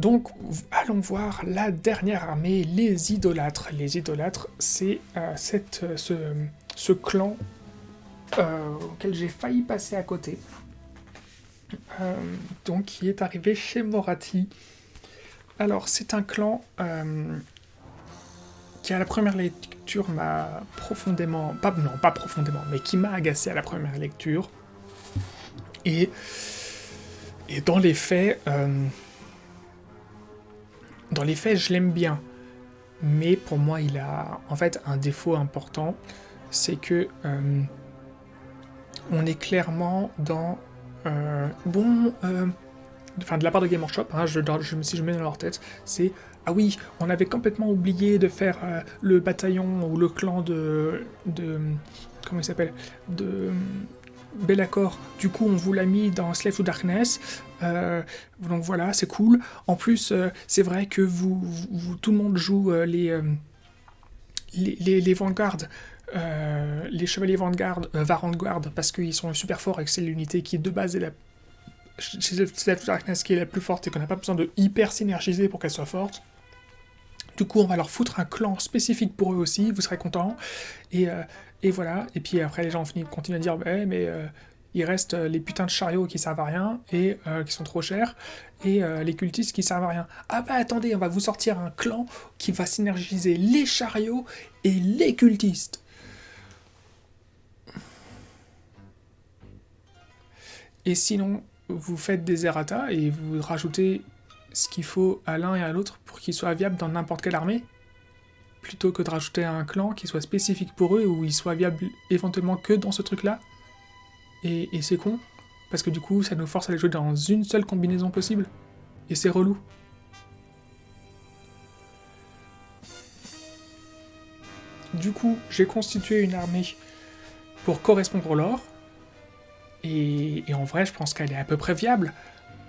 Donc, allons voir la dernière armée, les idolâtres. Les idolâtres, c'est ce clan auquel j'ai failli passer à côté. Donc, qui est arrivé chez Moratti. Alors, c'est un clan qui, à la première lecture, m'a profondément... pas profondément, mais qui m'a agacé à la première lecture. Et dans les faits... je l'aime bien. Mais pour moi, il a en fait un défaut important. C'est que on est clairement dans... de la part de Game Workshop, hein, si je mets dans leur tête, c'est ah oui, on avait complètement oublié de faire le bataillon ou le clan de comment il s'appelle, de Be'lakor. Du coup, on vous l'a mis dans Slave to Darkness. Donc voilà, c'est cool. En plus, c'est vrai que tout le monde joue les Vanguard. Les chevaliers Vanguard, Varangard, parce qu'ils sont super forts et que c'est l'unité qui de base est la chez Slave to Darkness qui est la plus forte et qu'on n'a pas besoin de hyper synergiser pour qu'elle soit forte. Du coup, on va leur foutre un clan spécifique pour eux aussi, vous serez contents. Et voilà. Et puis après, les gens continuent à dire mais il reste les putains de chariots qui servent à rien et qui sont trop chers, et les cultistes qui servent à rien. Ah bah attendez, on va vous sortir un clan qui va synergiser les chariots et les cultistes. Et sinon, vous faites des errata et vous rajoutez ce qu'il faut à l'un et à l'autre pour qu'ils soient viables dans n'importe quelle armée, plutôt que de rajouter un clan qui soit spécifique pour eux, où ils soient viables éventuellement que dans ce truc-là. Et c'est con, parce que du coup, ça nous force à les jouer dans une seule combinaison possible. Et c'est relou. Du coup, j'ai constitué une armée pour correspondre au lore. Et en vrai, je pense qu'elle est à peu près viable,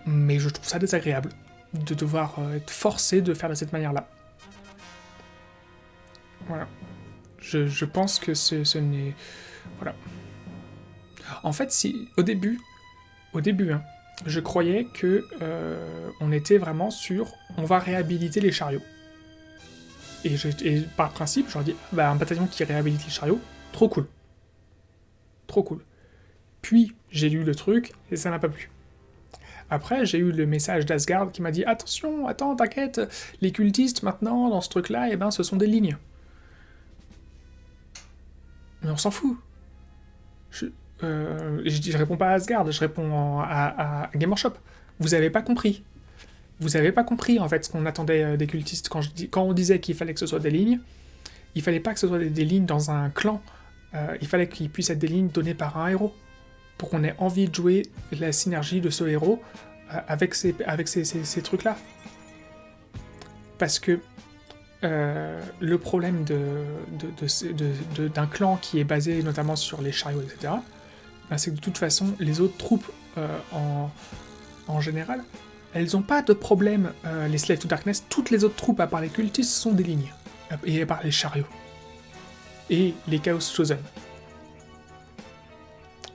mais je trouve ça désagréable de devoir être forcé de faire de cette manière-là. Voilà. Je pense que ce n'est... Voilà. En fait, si au début, hein, je croyais que on était vraiment sur... On va réhabiliter les chariots. Et par principe, je leur dis, un bataillon qui réhabilite les chariots, trop cool. Trop cool. Puis, j'ai lu le truc, et ça m'a pas plu. Après, j'ai eu le message d'Asgard qui m'a dit « Attention, attends, t'inquiète, les cultistes, maintenant, dans ce truc-là, ce sont des lignes. » Mais on s'en fout. Je réponds pas à Asgard, je réponds à Game Workshop. Vous avez pas compris. Vous avez pas compris, en fait, ce qu'on attendait des cultistes. Quand on disait qu'il fallait que ce soit des lignes, il fallait pas que ce soit des lignes dans un clan. Il fallait qu'il puisse être des lignes données par un héros, pour qu'on ait envie de jouer la synergie de ce héros avec ces trucs-là. Parce que le problème d'un clan qui est basé notamment sur les chariots, etc., c'est que de toute façon, les autres troupes, en général, elles n'ont pas de problème, les Slave to Darkness, toutes les autres troupes, à part les cultistes, sont des lignes, et à part les chariots. Et les Chaos Chosen.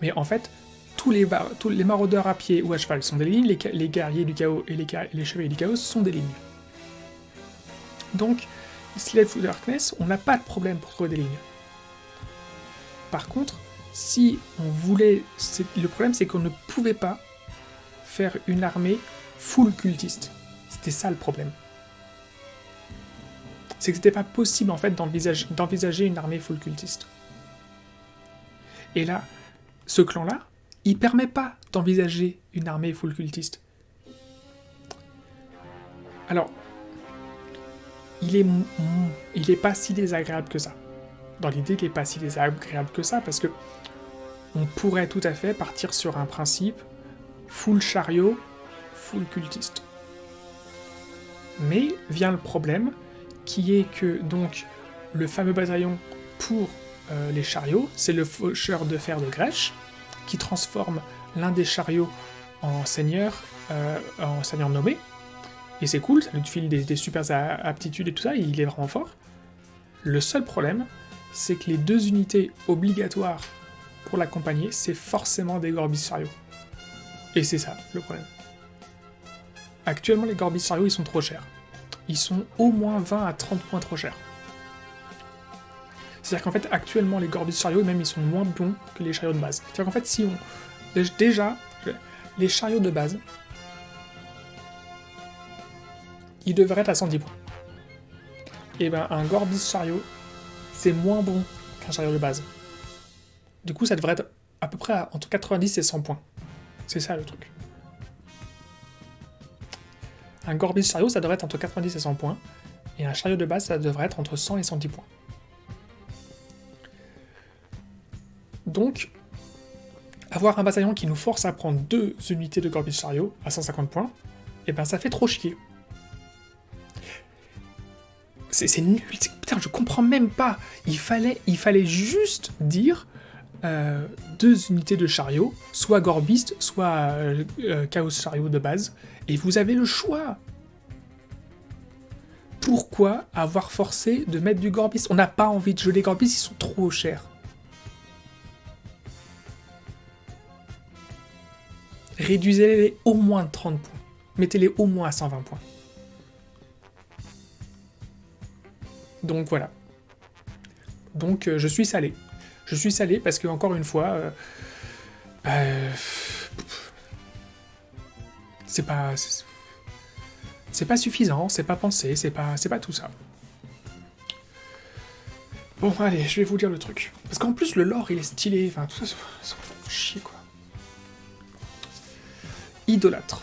Mais en fait, tous les maraudeurs à pied ou à cheval sont des lignes, les guerriers du chaos et les chevaliers du chaos sont des lignes. Donc, Slave to Darkness, on n'a pas de problème pour trouver des lignes. Par contre, si on voulait... Le problème, c'est qu'on ne pouvait pas faire une armée full cultiste. C'était ça le problème. C'est que c'était pas possible, en fait, d'envisager une armée full cultiste. Et là, ce clan-là, il permet pas d'envisager une armée full cultiste. Alors, il est pas si désagréable que ça. Dans l'idée, il est pas si désagréable que ça, parce que on pourrait tout à fait partir sur un principe full chariot, full cultiste. Mais vient le problème, qui est que, donc, le fameux bataillon pour les chariots, c'est le faucheur de fer de Grèche, qui transforme l'un des chariots en seigneur nommé, et c'est cool, ça lui file des super aptitudes et tout ça, et il est vraiment fort. Le seul problème, c'est que les 2 unités obligatoires pour l'accompagner, c'est forcément des Gorbis chariots. Et c'est ça, le problème. Actuellement, les Gorbis chariots, ils sont trop chers. Ils sont au moins 20 à 30 points trop chers. C'est-à-dire qu'en fait, actuellement, les Gorbis chariots, même, ils sont moins bons que les chariots de base. C'est-à-dire qu'en fait, si on... Déjà, les chariots de base, ils devraient être à 110 points. Et ben, un Gorbis chariot, c'est moins bon qu'un chariot de base. Du coup, ça devrait être à peu près entre 90 et 100 points. C'est ça, le truc. Un Gorbis chariot, ça devrait être entre 90 et 100 points. Et un chariot de base, ça devrait être entre 100 et 110 points. Donc, avoir un bataillon qui nous force à prendre 2 unités de Gorbis chariot à 150 points, et ben ça fait trop chier. C'est nul, putain, je comprends même pas. Il fallait juste dire 2 unités de chariot, soit Gorbist, soit Chaos chariot de base, et vous avez le choix. Pourquoi avoir forcé de mettre du Gorbist? On n'a pas envie de jouer les Gorbist, ils sont trop chers. Réduisez-les au moins de 30 points. Mettez-les au moins à 120 points. Donc voilà. Donc je suis salé. Je suis salé parce que, encore une fois, c'est pas suffisant, c'est pas pensé, c'est pas tout ça. Bon, allez, je vais vous dire le truc. Parce qu'en plus, le lore, il est stylé, enfin, tout ça, ça me fait chier, quoi. Idolâtre.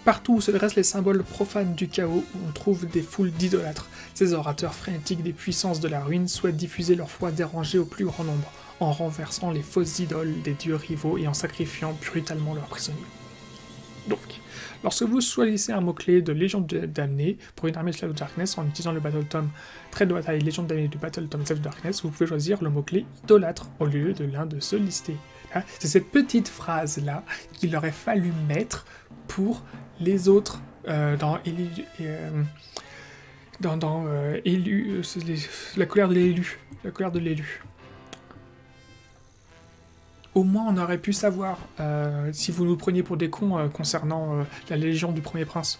Partout où se dressent les symboles profanes du chaos, on trouve des foules d'idolâtres. Ces orateurs frénétiques des puissances de la ruine souhaitent diffuser leur foi dérangée au plus grand nombre, en renversant les fausses idoles des dieux rivaux et en sacrifiant brutalement leurs prisonniers. Donc, lorsque vous choisissez un mot-clé de Légion damnée pour une armée de Slave of Darkness en utilisant le Battle Tome Trait de bataille Légion damnée du Battle Tome Slave of Darkness, vous pouvez choisir le mot-clé idolâtre au lieu de l'un de ceux listés. C'est cette petite phrase-là qu'il aurait fallu mettre pour les autres dans la colère de l'élu. La colère de l'élu. Au moins, on aurait pu savoir si vous nous preniez pour des cons concernant la Légion du Premier Prince.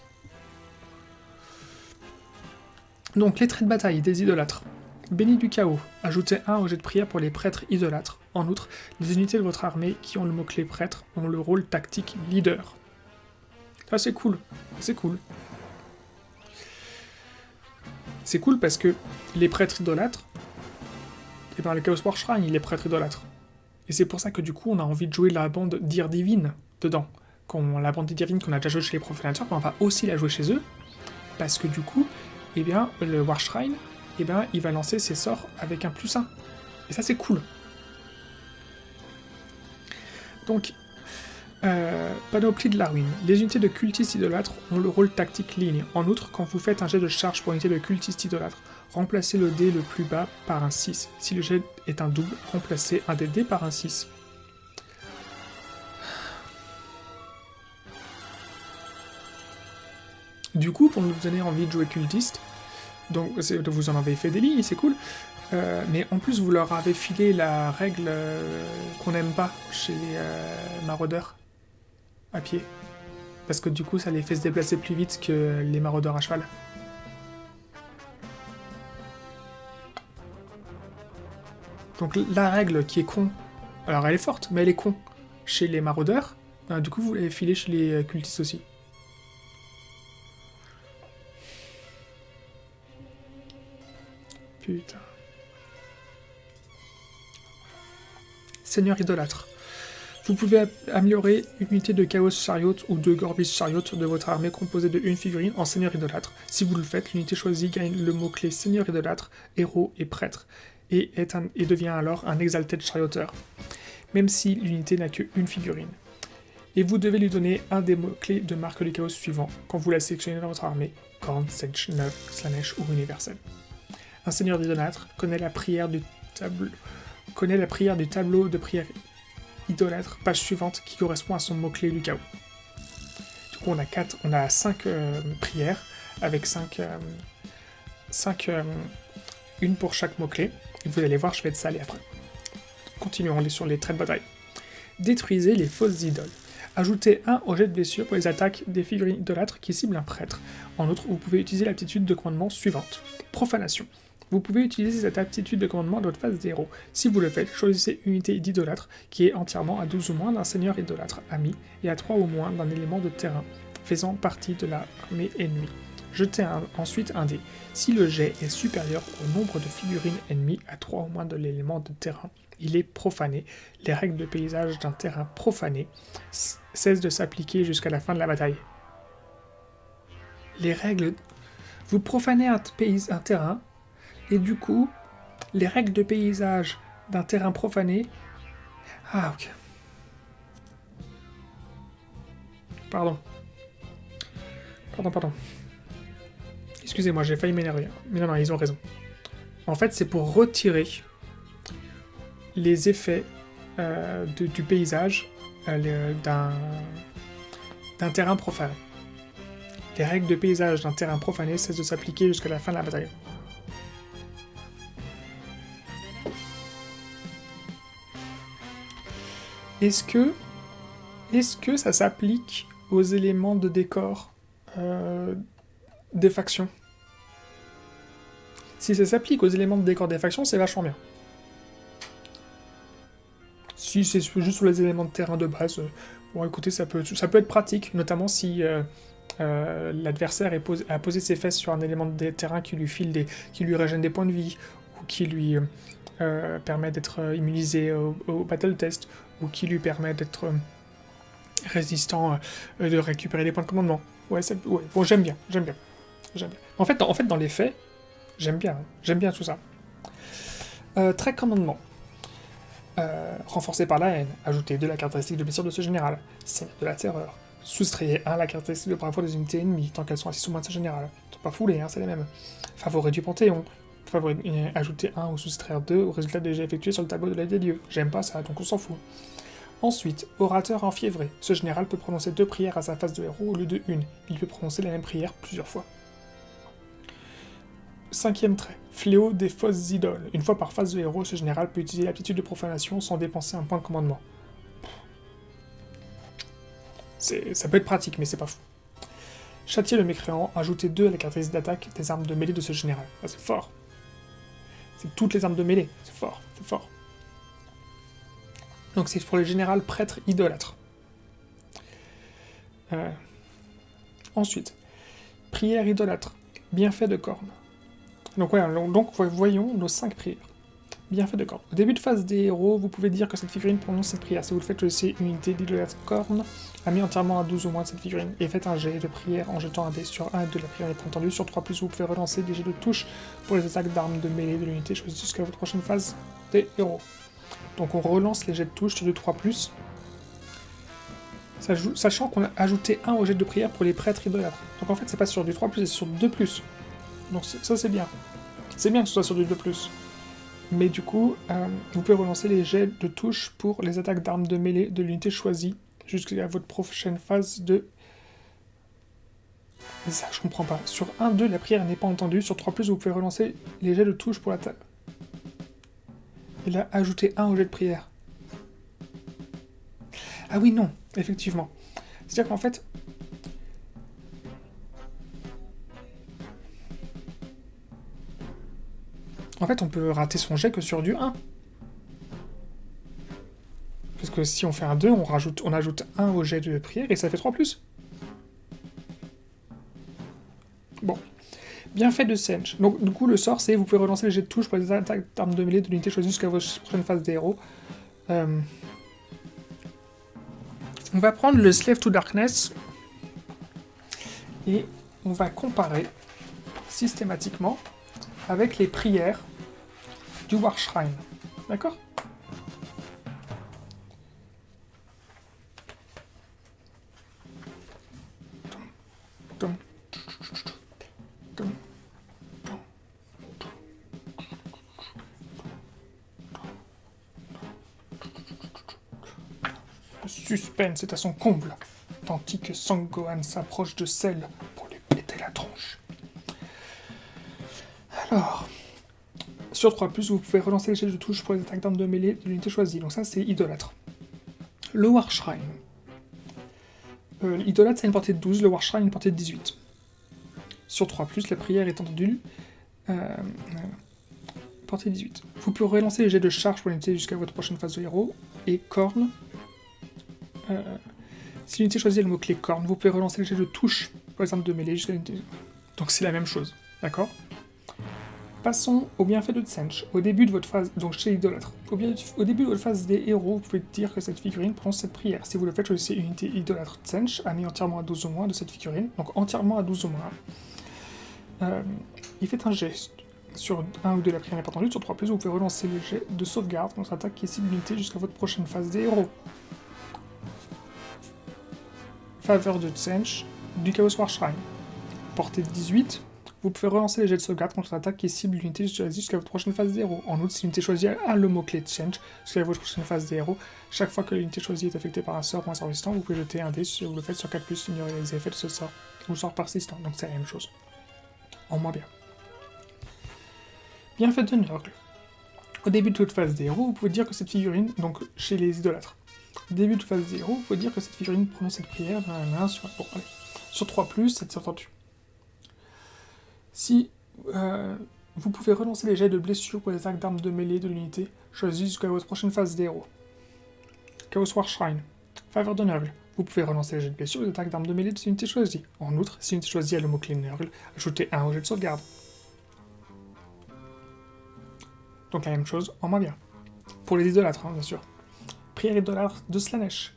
Donc, les traits de bataille des idolâtres. Béni du chaos, ajoutez 1 au jet de prière pour les prêtres idolâtres. En outre, les unités de votre armée qui ont le mot-clé prêtre ont le rôle tactique leader. Ça, c'est cool. C'est cool. C'est cool parce que les prêtres idolâtres, et ben le Chaos War Shrine, il est prêtre idolâtre. Et c'est pour ça que du coup, on a envie de jouer la bande d'Ir Divine dedans. La bande d'Ir Divine qu'on a déjà joué chez les Profanateurs, on va aussi la jouer chez eux, parce que du coup, eh bien, le War Shrine, eh bien, il va lancer ses sorts avec un +1. Et ça, c'est cool. Donc, panoplie de la ruine. Les unités de cultistes idolâtres ont le rôle tactique ligne. En outre, quand vous faites un jet de charge pour une unité de cultistes idolâtres, remplacez le dé le plus bas par un 6. Si le jet est un double, remplacez un des dés par un 6. Du coup, pour nous donner envie de jouer cultiste, donc vous en avez fait des lignes, c'est cool, mais en plus vous leur avez filé la règle qu'on n'aime pas chez les maraudeurs à pied. Parce que du coup ça les fait se déplacer plus vite que les maraudeurs à cheval. Donc la règle qui est con, alors elle est forte, mais elle est con chez les maraudeurs, du coup vous l'avez filé chez les cultistes aussi. Putain. Seigneur idolâtre. Vous pouvez améliorer une unité de Chaos Chariot ou de Gorbis Chariot de votre armée composée de une figurine en Seigneur idolâtre. Si vous le faites, l'unité choisie gagne le mot-clé Seigneur idolâtre, héros et prêtre, et devient alors un Exalted Charioteur, même si l'unité n'a qu'une figurine. Et vous devez lui donner un des mots-clés de marque du chaos suivant quand vous la sélectionnez dans votre armée, Corn, Sage, Neuf, Slanesh ou Universel. Un seigneur idolâtre connaît la prière du tableau de prière idolâtre, page suivante, qui correspond à son mot-clé du chaos. Du coup, on a 5 prières, avec 5 une pour chaque mot-clé. Et vous allez voir, je vais être salé après. Continuons, on est sur les traits de bataille. Détruisez les fausses idoles. Ajoutez 1 au jet de blessure pour les attaques des figurines idolâtres qui ciblent un prêtre. En outre, vous pouvez utiliser l'aptitude de commandement suivante. Profanation. Vous pouvez utiliser cette aptitude de commandement dans votre phase des héros. Si vous le faites, choisissez une unité d'idolâtre qui est entièrement à 12 ou moins d'un seigneur idolâtre ami et à 3 ou moins d'un élément de terrain faisant partie de l'armée ennemie. Jetez ensuite un dé. Si le jet est supérieur au nombre de figurines ennemies à 3 ou moins de l'élément de terrain, il est profané. Les règles de paysage d'un terrain profané cessent de s'appliquer jusqu'à la fin de la bataille. Les règles... Vous profanez un terrain, et du coup, les règles de paysage d'un terrain profané... Ah, ok. Pardon. Excusez-moi, j'ai failli m'énerver. Mais non, ils ont raison. En fait, c'est pour retirer les effets du paysage d'un terrain profané. Les règles de paysage d'un terrain profané cessent de s'appliquer jusqu'à la fin de la bataille. Est-ce que ça s'applique aux éléments de décor des factions? Si ça s'applique aux éléments de décor des factions, c'est vachement bien. Si c'est juste sur les éléments de terrain de base, bon écoutez, ça peut être pratique, notamment si l'adversaire a posé ses fesses sur un élément de terrain qui lui régène des points de vie, ou qui lui permet d'être immunisé au battle test, ou qui lui permet d'être résistant, de récupérer des points de commandement. Ouais, bon, j'aime bien. En fait, dans les faits, j'aime bien tout ça. Trait commandement. Renforcé par la haine, ajoutez 2 la caractéristique de blessure de ce général, Seigneur de la terreur. Soustrayez 1 la caractéristique de bravoure des unités ennemies, tant qu'elles sont assises sous main de ce général. Ils sont pas foulés, hein, c'est les mêmes. Favori du Panthéon. Ajoutez 1 ou soustraire 2 au résultat des jets effectués sur le tableau de l'aide des dieux. J'aime pas ça, donc on s'en fout. Ensuite, orateur enfiévré. Ce général peut prononcer 2 prières à sa face de héros au lieu de 1. Il peut prononcer la même prière plusieurs fois. 5e trait. Fléau des fausses idoles. Une fois par phase de héros, ce général peut utiliser l'aptitude de profanation sans dépenser un point de commandement. Ça peut être pratique, mais c'est pas fou. Châtier le mécréant, ajoutez 2 à la caractéristique d'attaque des armes de mêlée de ce général. Ah, c'est fort. C'est toutes les armes de mêlée. C'est fort. Donc c'est pour les générales prêtres idolâtres. Ensuite, prière idolâtre. Bienfait de corne. Donc voyons nos 5 prières. Bienfait de corne. Au début de phase des héros, vous pouvez dire que cette figurine prononce cette prière. Si vous le faites, choisissez une unité d'idolâtre corne, mis entièrement à 12 ou moins de cette figurine, et faites un jet de prière en jetant un dé sur 1 et 2 de la prière n'est pas entendue. Sur 3+, vous pouvez relancer des jets de touche pour les attaques d'armes de mêlée de l'unité choisie jusqu'à votre prochaine phase des héros. Donc on relance les jets de touche sur du 3+, sachant qu'on a ajouté 1 au jet de prière pour les prêtres idolâtres. Donc en fait, c'est pas sur du 3+, c'est sur du 2+. Donc ça, c'est bien. C'est bien que ce soit sur du 2+. Mais du coup, vous pouvez relancer les jets de touche pour les attaques d'armes de mêlée de l'unité choisie jusqu'à votre prochaine phase de... Ça, je comprends pas. Sur 1-2, la prière n'est pas entendue. Sur 3+, vous pouvez relancer les jets de touche pour l'attaque. Et là, ajouter 1 au jet de prière. Ah oui, non, effectivement. C'est-à-dire qu'en fait... on peut rater son jet que sur du 1. Parce que si on fait un 2, on ajoute 1 au jet de prière et ça fait 3+. Bon. Bienfait de Senge. Donc, du coup, le sort, c'est vous pouvez relancer les jets de touche pour les attaques d'armes de mêlée de l'unité choisie jusqu'à votre prochaine phase des héros. On va prendre le Slave to Darkness et on va comparer systématiquement avec les prières du War Shrine. D'accord ? Le suspense est à son comble, tandis que Sangohan s'approche de Cell pour lui péter la tronche. Alors, sur 3+, vous pouvez relancer les jets de touche pour les attaques d'armes de mêlée de l'unité choisie. Donc ça, c'est idolâtre. Le War Shrine. L'idolâtre, c'est une portée de 12, le War Shrine, une portée de 18. Sur 3+, la prière est entendue. Portée 18. Vous pouvez relancer les jets de charge pour l'unité jusqu'à votre prochaine phase de héros. Et corne. Si l'unité choisit le mot-clé corne, vous pouvez relancer les jets de touche pour les armes de mêlée jusqu'à l'unité. Donc c'est la même chose, d'accord? Passons au bienfait de Tsench. Au début de votre phase, donc chez l'idolâtre, au début de votre phase des héros, vous pouvez dire que cette figurine prononce cette prière. Si vous le faites, choisissez une unité idolâtre Tsench, ami entièrement à 12 ou moins de cette figurine, donc entièrement à 12 ou moins. Il fait un geste sur un ou deux de la prière n'est pas tendue, sur 3+, vous pouvez relancer le jet de sauvegarde contre attaque qui est cible l'unité jusqu'à votre prochaine phase des héros. Faveur de Tsench, du Chaos War Shrine. Portée de 18. Vous pouvez relancer les jets de sauvegarde contre l'attaque qui cible l'unité jusqu'à votre prochaine phase des héros. En outre, si l'unité choisie a le mot-clé de Change jusqu'à votre prochaine phase des héros, chaque fois que l'unité choisie est affectée par un sort ou un sort résistant, vous pouvez jeter un dé si vous le faites sur 4+, ignorer les effets de ce sort ou sort persistant. Donc c'est la même chose. En moins bien. Bienfait de Nurgle. Au début de toute phase des héros, vous pouvez dire que cette figurine, donc chez les idolâtres, au début de toute phase des héros, vous pouvez dire que cette figurine prononce cette prière sur 3+, c'est entendu. Si vous pouvez relancer les jets de blessure pour les actes d'armes de mêlée de l'unité, choisis jusqu'à votre prochaine phase des héros. Chaos War Shrine. Faveur de Nurgle. Vous pouvez relancer les jets de blessure et les attaques d'armes de mêlée de l'unité choisie. En outre, si l'unité choisie a le mot-clé Nurgle, ajoutez un au jet de sauvegarde. Donc la même chose, en moins bien. Pour les idolâtres, bien sûr. Prière idolâtre de Slaanesh.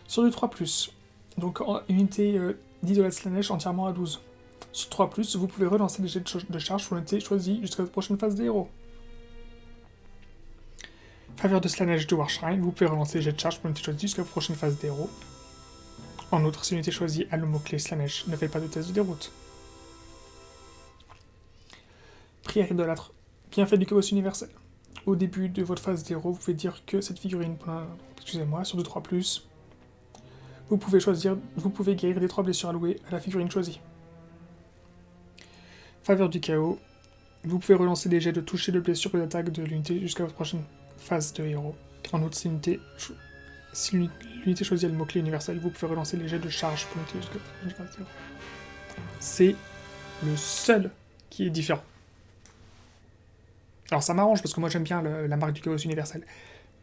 Sur du 3+, donc unité d'idolâtre Slaanesh entièrement à 12. Sur 3+, vous pouvez relancer les jets de charge pour l'unité choisie jusqu'à la prochaine phase des héros. Faveur de Slaanesh de War Shrine, vous pouvez relancer les jets de charge pour l'unité choisie jusqu'à la prochaine phase des héros. En outre, si l'unité choisie a le mot-clé Slaanesh, ne fait pas de test de déroute. Prière idolâtre. Bienfait du chaos universel. Au début de votre phase d'héros, vous pouvez dire que cette figurine, sur du 3+, vous pouvez guérir des 3 blessures allouées à la figurine choisie. Faveur du chaos, vous pouvez relancer des jets de toucher de blessure pour l'attaque de l'unité jusqu'à votre prochaine phase de héros. En outre, si l'unité choisit le mot-clé universel, vous pouvez relancer les jets de charge pour l'unité jusqu'à votre prochaine phase de héros. C'est le seul qui est différent. Alors ça m'arrange parce que moi j'aime bien la marque du chaos universel.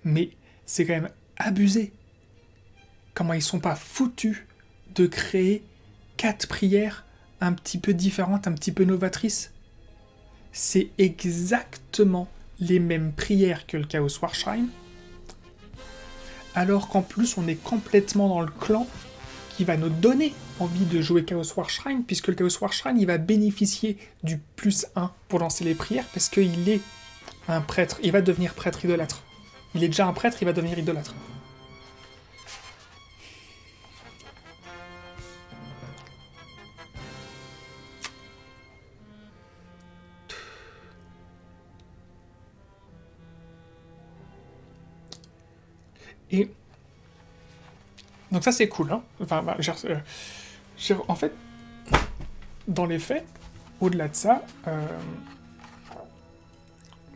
Mais c'est quand même abusé. Comment ils sont pas foutus de créer 4 prières un petit peu différentes, un petit peu novatrices. C'est exactement les mêmes prières que le Chaos War Shrine. Alors qu'en plus on est complètement dans le clan qui va nous donner envie de jouer Chaos War Shrine, puisque le Chaos War Shrine, il va bénéficier du +1 pour lancer les prières, parce qu'il est un prêtre, il va devenir prêtre idolâtre. Il est déjà un prêtre, il va devenir idolâtre. Et donc ça c'est cool, hein. Enfin, en fait, dans les faits, au-delà de ça,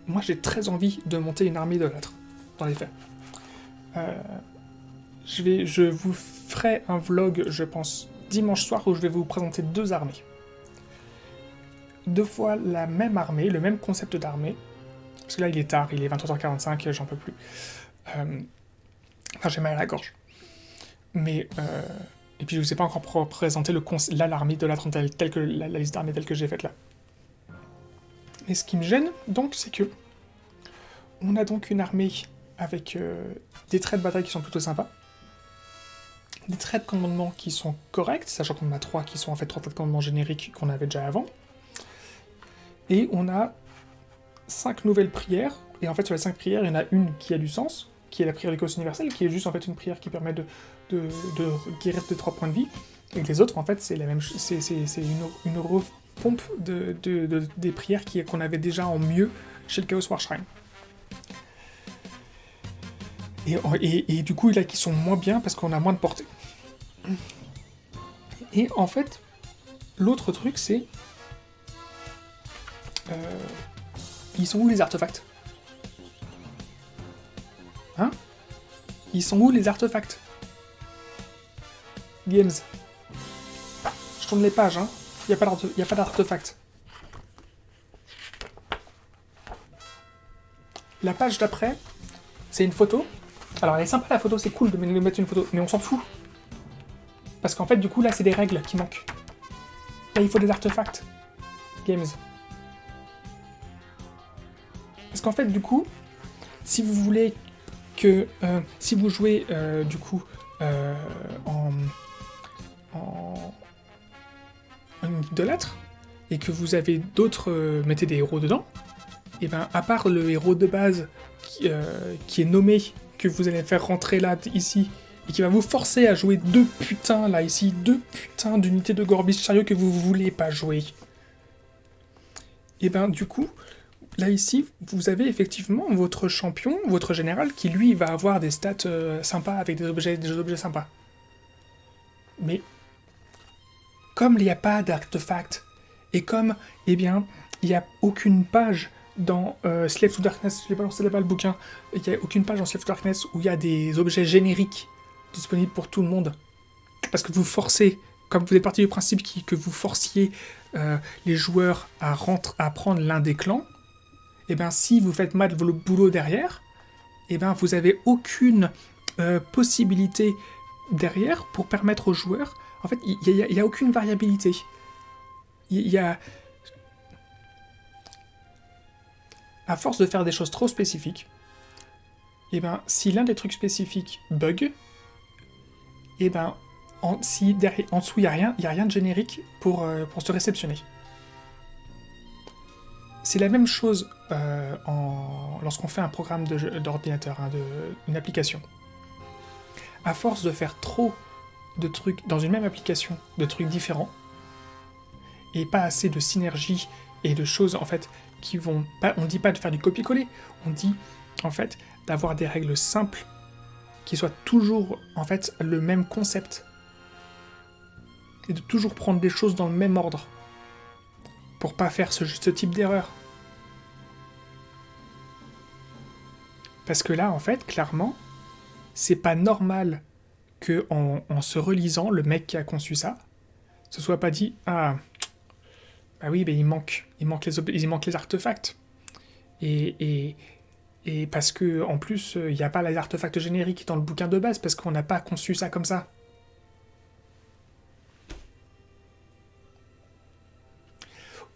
moi j'ai très envie de monter une armée idolâtre, dans les faits. Je vous ferai un vlog, je pense, dimanche soir, où je vais vous présenter 2 armées. 2 fois la même armée, le même concept d'armée, parce que là il est tard, il est 23h45, j'en peux plus. Enfin, j'ai mal à la gorge. Mais, et puis je ne vous ai pas encore présenté l'armée de telle que la liste d'armées telle que j'ai faite là. Et ce qui me gêne, donc, c'est que on a donc une armée avec des traits de bataille qui sont plutôt sympas, des traits de commandement qui sont corrects, sachant qu'on en a 3 qui sont en fait 3 traits de commandement génériques qu'on avait déjà avant, et on a 5 nouvelles prières, et en fait sur les 5 prières, il y en a une qui a du sens, qui est la prière du chaos universel, qui est juste en fait une prière qui permet de guérir de 3 points de vie, et les autres en fait c'est la même c'est une repompe des prières qu'on avait déjà en mieux chez le Chaos War Shrine. Et du coup là qui sont moins bien parce qu'on a moins de portée. Et en fait, l'autre truc c'est ils sont où les artefacts? Hein? Ils sont où les artefacts? Games. Je tourne les pages, hein. Il n'y a pas d'artefact. La page d'après, c'est une photo. Alors elle est sympa la photo, c'est cool de mettre une photo, mais on s'en fout. Parce qu'en fait, du coup, là, c'est des règles qui manquent. Là, il faut des artefacts. Games. Parce qu'en fait, du coup, si vous voulez que... si vous jouez, du coup, en idolâtre, et que vous avez d'autres... mettez des héros dedans, et ben, à part le héros de base qui est nommé, que vous allez faire rentrer là, ici, et qui va vous forcer à jouer deux putains d'unités de Gorbis Chariot que vous voulez pas jouer. Et ben, du coup, là, ici, vous avez effectivement votre champion, votre général, qui lui va avoir des stats sympas avec des objets sympas. Mais, comme il n'y a pas d'artefact, et comme, eh bien, il n'y a aucune page dans Slave to Darkness, je l'ai balancé là-bas le bouquin, il n'y a aucune page dans Slave to Darkness où il y a des objets génériques disponibles pour tout le monde. Parce que vous forcez, comme vous êtes parti du principe que vous forciez les joueurs à prendre l'un des clans, et bien si vous faites mal le boulot derrière, et bien vous avez aucune possibilité derrière pour permettre aux joueurs... En fait, il n'y a aucune variabilité. Il y a... À force de faire des choses trop spécifiques, et ben si l'un des trucs spécifiques bug, et ben si derrière, en dessous il n'y a rien de générique pour se réceptionner. C'est la même chose lorsqu'on fait un programme d'ordinateur, une application. À force de faire trop de trucs dans une même application, de trucs différents, et pas assez de synergie et de choses en fait qui vont pas, on dit pas de faire du copier-coller, on dit en fait d'avoir des règles simples qui soient toujours en fait le même concept et de toujours prendre des choses dans le même ordre pour pas faire ce type d'erreur. Parce que là en fait clairement c'est pas normal que en se relisant le mec qui a conçu ça se soit pas dit ah bah oui, mais il manque les artefacts. Et parce que en plus, il n'y a pas les artefacts génériques dans le bouquin de base, parce qu'on n'a pas conçu ça comme ça.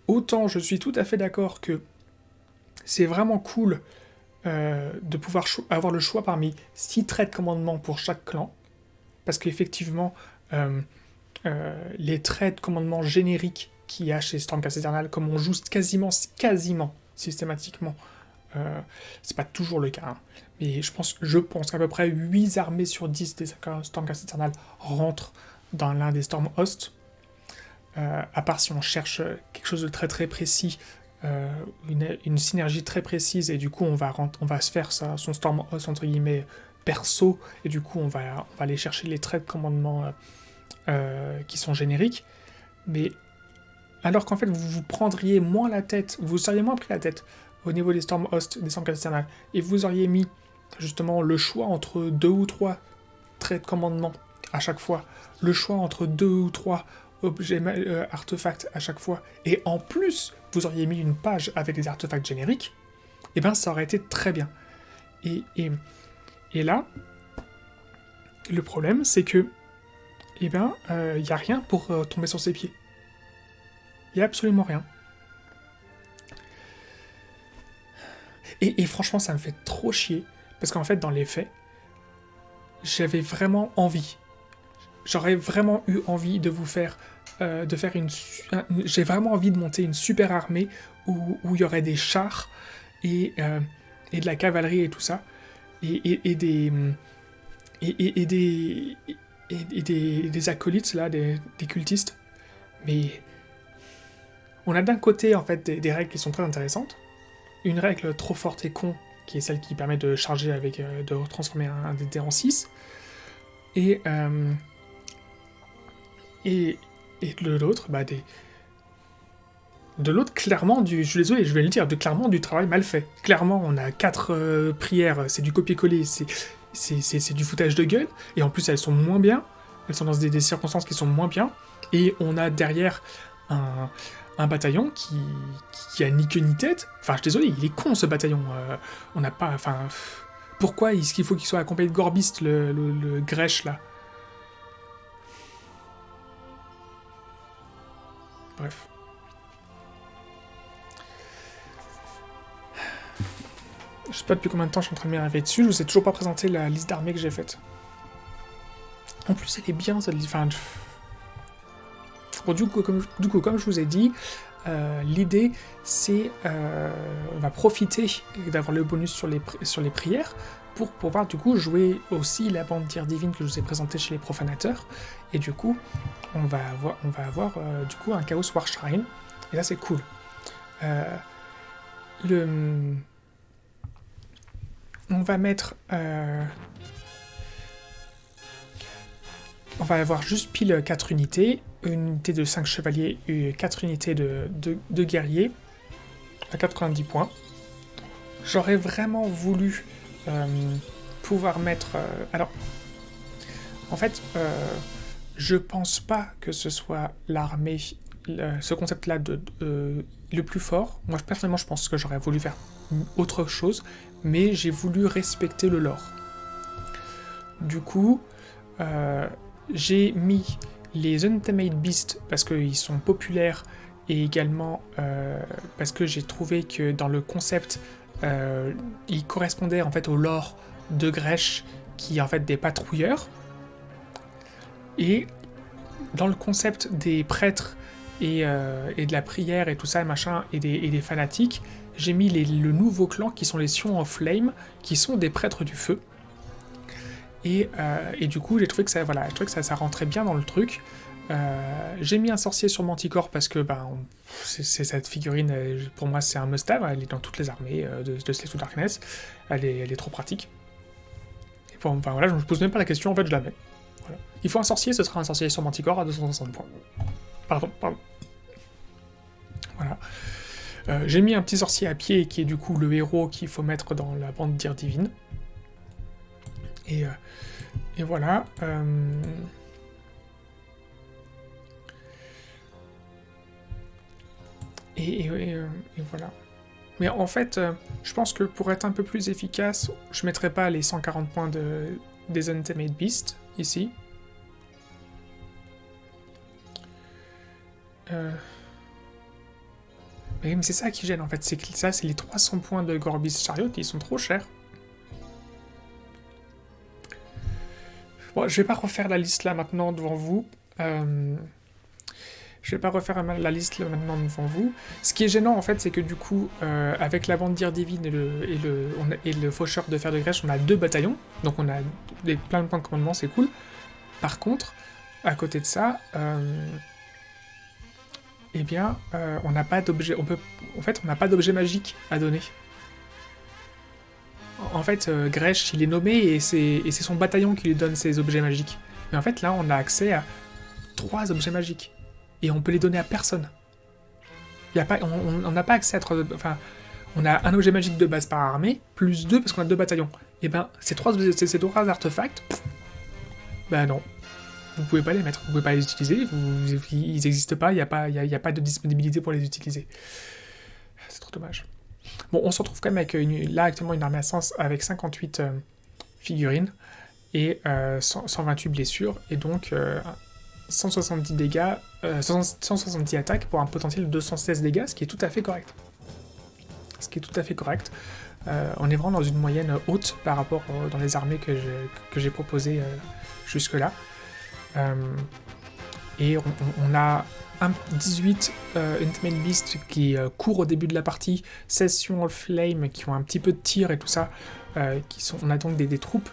Autant je suis tout à fait d'accord que c'est vraiment cool de pouvoir avoir le choix parmi 6 traits de commandement pour chaque clan, parce qu'effectivement, les traits de commandement génériques qu'il y a chez Stormcast Eternal, comme on joue quasiment systématiquement, c'est pas toujours le cas, hein, mais je pense qu'à peu près 8 armées sur 10 des Stormcast Eternal rentrent dans l'un des Stormhost, à part si on cherche quelque chose de très très précis, une synergie très précise, et du coup on va se faire son Stormhost entre guillemets perso, et du coup on va aller chercher les traits de commandement qui sont génériques, mais alors qu'en fait vous vous prendriez moins la tête, vous seriez moins pris la tête au niveau des Stormhost, des Stormcast Eternal, et vous auriez mis justement le choix entre 2 ou 3 traits de commandement à chaque fois, le choix entre 2 ou 3 objets artefacts à chaque fois, et en plus vous auriez mis une page avec des artefacts génériques, et ben ça aurait été très bien. Et là, le problème c'est que il n'y a rien pour tomber sur ses pieds. Il n'y a absolument rien. Et franchement, ça me fait trop chier, parce qu'en fait, dans les faits, j'avais vraiment envie. J'aurais vraiment eu envie de vous faire... j'ai vraiment envie de monter une super armée où il y aurait des chars et de la cavalerie et tout ça, et des acolytes, là, des cultistes. Mais on a d'un côté, en fait, des règles qui sont très intéressantes. Une règle trop forte et con, qui est celle qui permet de charger de transformer un dé en 6. Et de l'autre, de l'autre, clairement, je suis désolé, je vais le dire, clairement du travail mal fait. Clairement, on a 4 prières, c'est du copier-coller, c'est du foutage de gueule, et en plus elles sont moins bien. elles sont dans des circonstances qui sont moins bien, et on a derrière un bataillon qui a ni queue ni tête. Enfin, je suis désolé, il est con ce bataillon. On n'a pas... Enfin, pourquoi est-ce qu'il faut qu'il soit accompagné de Gorbist, le Grèche, là? Bref. Je sais pas depuis combien de temps je suis en train de m'arriver dessus, je vous ai toujours pas présenté la liste d'armées que j'ai faite. En plus, elle est bien, cette liste. Enfin, bon, du coup, comme je vous ai dit, l'idée, c'est... on va profiter d'avoir le bonus sur les prières pour pouvoir, du coup, jouer aussi la bande d'Ir divine que je vous ai présentée chez les profanateurs. Et du coup, on va avoir du coup, un Chaos War Shrine. Et là, c'est cool. On va mettre... on va avoir juste pile 4 unités, une unité de 5 chevaliers et 4 unités de guerriers, à 90 points. J'aurais vraiment voulu pouvoir mettre... alors, en fait, je pense pas que ce soit l'armée, ce concept-là le plus fort. Moi, personnellement, je pense que j'aurais voulu faire autre chose, mais j'ai voulu respecter le lore. Du coup, j'ai mis les Untamed Beasts parce qu'ils sont populaires et également parce que j'ai trouvé que dans le concept, ils correspondaient en fait au lore de Grèche qui est en fait des patrouilleurs. Et dans le concept des prêtres et de la prière et tout ça, machin, et des fanatiques, j'ai mis le nouveau clan qui sont les Sion of Flame, qui sont des prêtres du feu. Et du coup, j'ai trouvé que ça rentrait bien dans le truc. J'ai mis un sorcier sur Manticore parce que c'est cette figurine, pour moi, c'est un must-have. Elle est dans toutes les armées de Slave to Darkness. Elle est trop pratique. Et je me pose même pas la question, en fait, je la mets. Voilà. Il faut un sorcier, ce sera un sorcier sur Manticore à 260 points. Pardon. Voilà. J'ai mis un petit sorcier à pied qui est du coup le héros qu'il faut mettre dans la bande d'Ir divine. Et voilà. Et voilà. Mais en fait, je pense que pour être un peu plus efficace, je mettrai pas les 140 points des Untamed Beasts ici. Mais c'est ça qui gêne en fait, c'est que ça, c'est les 300 points de Gorbist Chariot, ils sont trop chers. Bon, je vais pas refaire la liste là maintenant devant vous. Je vais pas refaire la liste là maintenant devant vous. Ce qui est gênant en fait, c'est que du coup, avec la bande d'Ir divine et le faucheur de fer de Grèche, on a 2 bataillons, donc on a plein de points de commandement, c'est cool. Par contre, à côté de ça, eh bien, on n'a pas d'objet. En fait, on n'a pas d'objet magique à donner. En fait, Grèche, il est nommé et c'est son bataillon qui lui donne ses objets magiques. Mais en fait, là, on a accès à 3 objets magiques. Et on peut les donner à personne. On n'a pas accès à 3... Enfin, on a un objet magique de base par armée, plus 2 parce qu'on a 2 bataillons. Et ben, ces 3 artefacts, non. Vous pouvez pas les mettre, vous pouvez pas les utiliser, ils n'existent pas, il n'y a pas de disponibilité pour les utiliser. C'est trop dommage. Bon, on se retrouve quand même avec là actuellement une armée à sens avec 58 figurines et 128 blessures, et donc 170 dégâts, 170 attaques pour un potentiel de 216 dégâts, ce qui est tout à fait correct. On est vraiment dans une moyenne haute par rapport dans les armées que j'ai proposées jusque-là. Et on a 18 Untamed Beasts qui courent au début de la partie, 16 Sion of Flame qui ont un petit peu de tir et tout ça, on a donc des troupes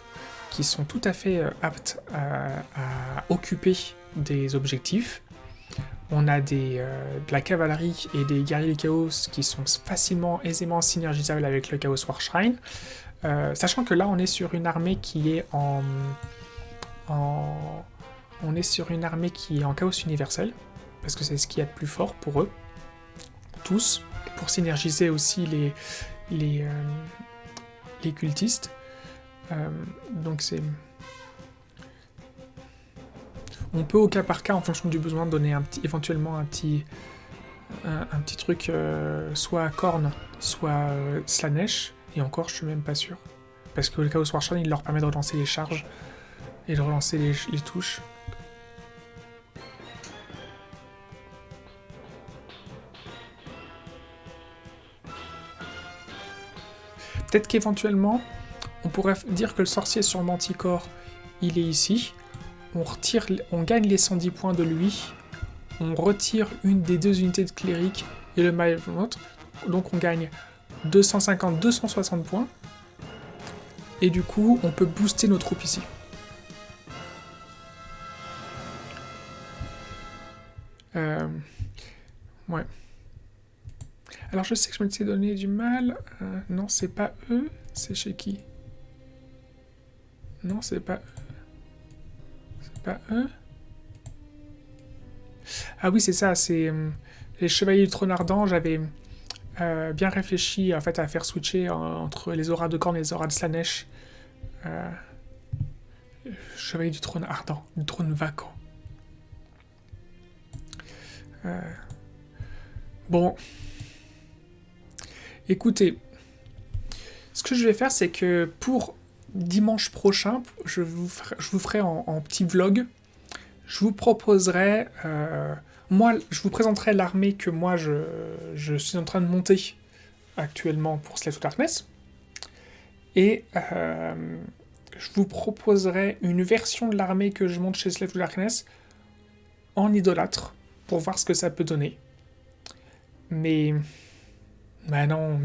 qui sont tout à fait aptes à occuper des objectifs. On a de la cavalerie et des guerriers du chaos qui sont aisément synergisables avec le Chaos War Shrine, sachant que là on est sur une armée qui est en chaos universel, parce que c'est ce qu'il y a de plus fort pour eux, tous, pour synergiser aussi les cultistes. Donc On peut au cas par cas, en fonction du besoin, donner éventuellement un petit truc, soit corne, soit Slanesh. Et encore, je suis même pas sûr. Parce que le Chaos War Shrine, il leur permet de relancer les charges et de relancer les touches. Peut-être qu'éventuellement, on pourrait dire que le sorcier sur Manticore, il est ici. On gagne les 110 points de lui. On retire une des 2 unités de cléric et le Maelmot. Donc on gagne 250-260 points. Et du coup, on peut booster nos troupes ici. Ouais. Alors je sais que je m'étais donné du mal. Non, c'est pas eux. C'est chez qui? Non, c'est pas eux. C'est pas eux. Ah oui, c'est ça. C'est les Chevaliers du Trône Ardent. J'avais bien réfléchi en fait à faire switcher entre les auras de Corne et les auras de Slanesh. Chevalier du Trône Ardent, du Trône Vacant. Bon. Écoutez, ce que je vais faire, c'est que pour dimanche prochain, je vous ferai en petit vlog, je vous proposerai... moi, je vous présenterai l'armée que moi, je suis en train de monter actuellement pour Slave to Darkness. Et je vous proposerai une version de l'armée que je monte chez Slave to Darkness en idolâtre, pour voir ce que ça peut donner. Mais non,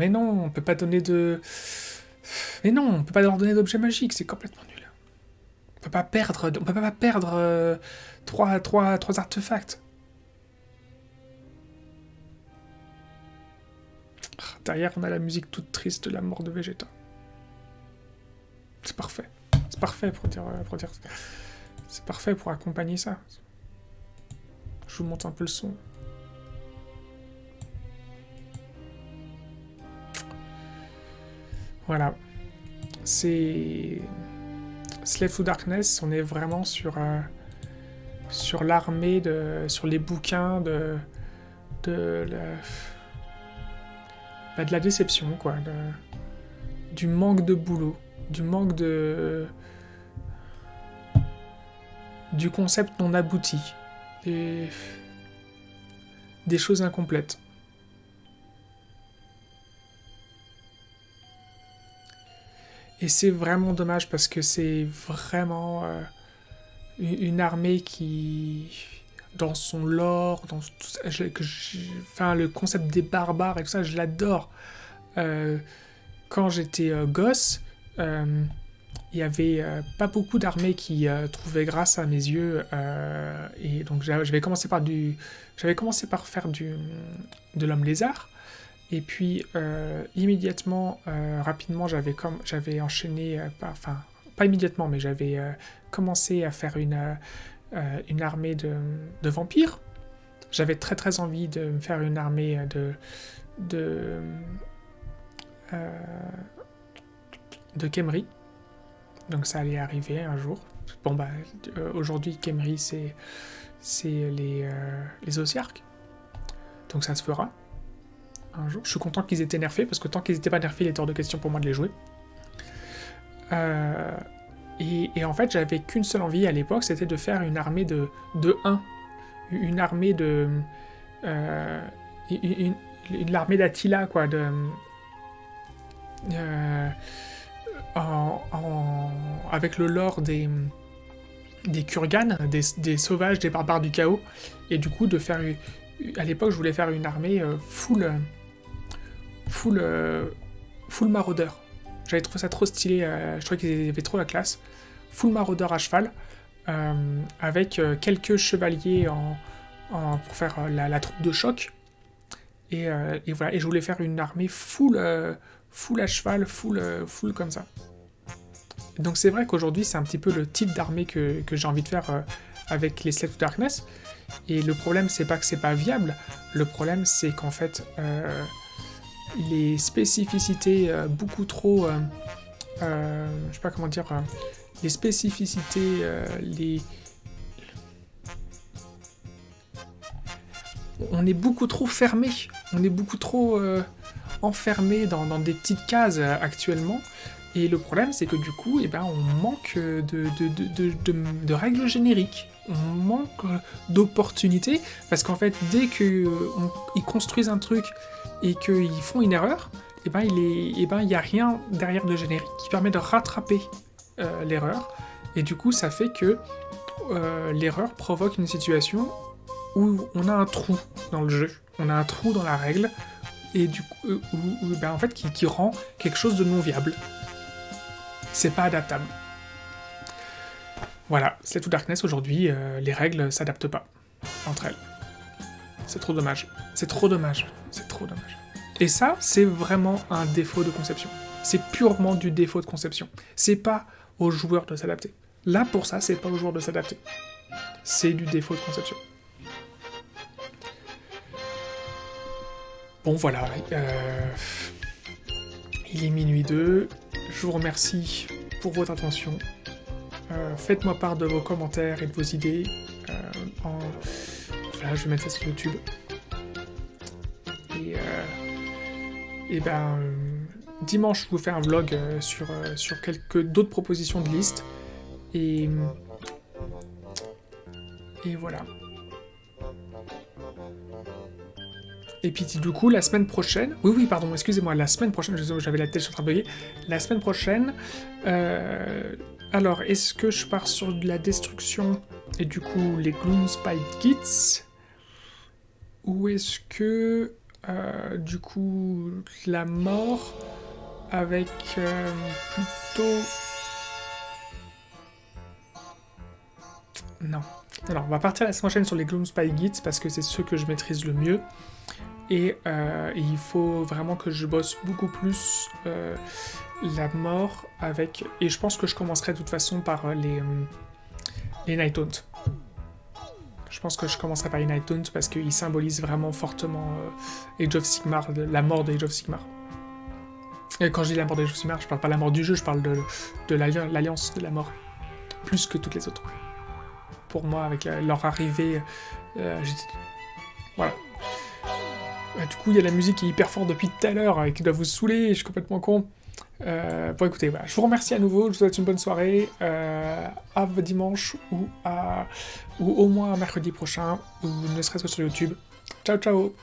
on peut pas donner de... Mais non, on peut pas leur donner d'objets magiques, c'est complètement nul. On peut pas perdre 3 artefacts. Derrière, on a la musique toute triste de la mort de Vegeta. C'est parfait. C'est parfait pour dire... C'est parfait pour accompagner ça. Je vous monte un peu le son. Voilà. C'est... Slave to Darkness, on est vraiment sur l'armée, sur les bouquins de la déception, quoi. Du manque de boulot. Du manque de... Du concept non abouti. Des choses incomplètes. Et c'est vraiment dommage parce que c'est vraiment une armée qui, dans son lore, dans tout ça, enfin, le concept des barbares et tout ça, je l'adore. Quand j'étais gosse, il y avait pas beaucoup d'armées qui trouvaient grâce à mes yeux, et donc j'avais commencé par faire de l'homme lézard. Et puis, immédiatement, rapidement, j'avais enchaîné, pas immédiatement, mais j'avais commencé à faire une armée de vampires. J'avais très très envie de me faire une armée de Khemri. Donc ça allait arriver un jour. Bon bah, aujourd'hui, Khemri, c'est les Osiarques. Donc ça se fera. Un jour. Je suis content qu'ils étaient nerfés, parce que tant qu'ils n'étaient pas nerfés, il était hors de question pour moi de les jouer. Et en fait, j'avais qu'une seule envie à l'époque, c'était de faire une armée de 1. Une armée de... une armée d'Attila, quoi, avec le lore des Kurgan, des sauvages, des barbares du chaos, et du coup, de faire... À l'époque, je voulais faire une armée full maraudeur. J'avais trouvé ça trop stylé, je trouvais qu'ils avaient trop la classe. Full maraudeur à cheval, avec quelques chevaliers pour faire la troupe de choc. Et voilà, et je voulais faire une armée full à cheval, full comme ça. Donc c'est vrai qu'aujourd'hui, c'est un petit peu le type d'armée que j'ai envie de faire avec les Slave to Darkness. Et le problème, c'est pas que c'est pas viable, le problème, c'est qu'en fait... les spécificités beaucoup trop... je sais pas comment dire... les spécificités... on est beaucoup trop fermé, on est beaucoup trop enfermé dans des petites cases actuellement. Et le problème, c'est que du coup, on manque de règles génériques. On manque d'opportunités, parce qu'en fait, dès qu'ils construisent un truc et qu'ils font une erreur, il n'y a rien derrière de générique qui permet de rattraper l'erreur. Et du coup, ça fait que l'erreur provoque une situation où on a un trou dans le jeu, on a un trou dans la règle, et du coup, qui rend quelque chose de non viable. C'est pas adaptable. Voilà, c'est tout Darkness aujourd'hui, les règles s'adaptent pas entre elles. C'est trop dommage. C'est trop dommage. C'est trop dommage. Et ça, c'est vraiment un défaut de conception. C'est purement du défaut de conception. C'est pas aux joueurs de s'adapter. Là, pour ça, c'est pas aux joueurs de s'adapter. C'est du défaut de conception. Bon, voilà. Il est minuit 2. Je vous remercie pour votre attention. Faites-moi part de vos commentaires et de vos idées. Voilà, je vais mettre ça sur YouTube. Et dimanche, je vous fais un vlog sur quelques d'autres propositions de liste. Et voilà. Et puis du coup, la semaine prochaine... Oui, pardon, excusez-moi, la semaine prochaine, j'avais la tête, je suis en train de bugger. La semaine prochaine... alors, est-ce que je pars sur de la destruction et du coup les Gloomspite Gits, ou est-ce que du coup la mort avec plutôt... Non. Alors, on va partir la semaine prochaine sur les Gloomspite Gits parce que c'est ceux que je maîtrise le mieux. Et il faut vraiment que je bosse beaucoup plus la mort avec... Et je pense que je commencerai de toute façon par les Night Haunt. Je pense que je commencerai par les Night Haunt parce qu'ils symbolisent vraiment fortement Age of Sigmar, la mort d'Age of Sigmar. Et quand je dis la mort d'Age of Sigmar, je parle pas de la mort du jeu, je parle de l'alliance de la mort. Plus que toutes les autres. Pour moi, avec leur arrivée... Voilà. Du coup, il y a la musique qui est hyper forte depuis tout à l'heure et qui doit vous saouler, je suis complètement con. Bon, écoutez, voilà. Je vous remercie à nouveau, je vous souhaite une bonne soirée, à dimanche ou au moins à mercredi prochain, ou ne serait-ce que sur YouTube. Ciao, ciao!